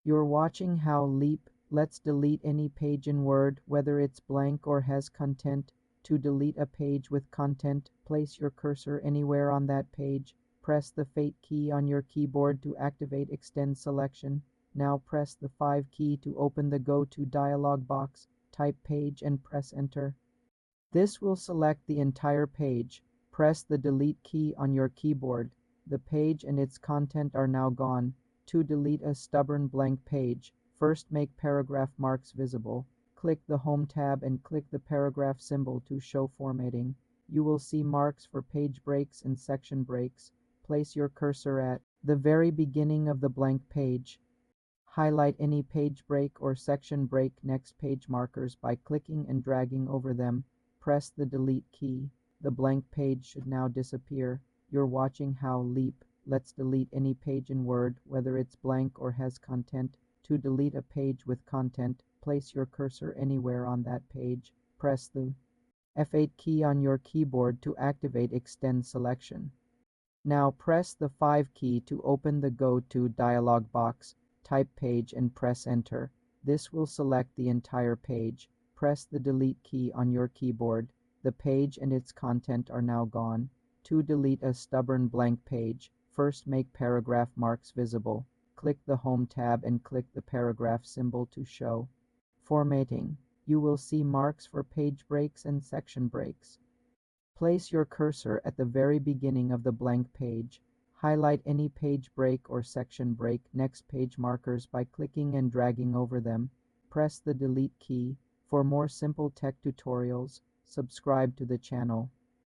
You're watching how Leap lets delete any page in Word, whether it's blank or has content. To delete a page with content, place your cursor anywhere on that page. Press the Fate key on your keyboard to activate Extend Selection. Now press the 5 key to open the Go To dialog box. Type Page and press Enter. This will select the entire page. Press the Delete key on your keyboard. The page and its content are now gone. To delete a stubborn blank page, first make paragraph marks visible. Click the Home tab and click the paragraph symbol to show formatting. You will see marks for page breaks and section breaks. Place your cursor at the very beginning of the blank page. Highlight any page break or section break next page markers by clicking and dragging over them. Press the Delete key. The blank page should now disappear. You're watching how Leap lets delete any page in Word, whether it's blank or has content. To delete a page with content, place your cursor anywhere on that page. Press the F8 key on your keyboard to activate Extend Selection. Now press the 5 key to open the Go To dialog box. Type Page and press Enter. This will select the entire page. Press the Delete key on your keyboard. The page and its content are now gone. To delete a stubborn blank page, first make paragraph marks visible. Click the Home tab and click the paragraph symbol to show formatting. You will see marks for page breaks and section breaks. Place your cursor at the very beginning of the blank page. Highlight any page break or section break next page markers by clicking and dragging over them. Press the Delete key. For more simple tech tutorials, subscribe to the channel.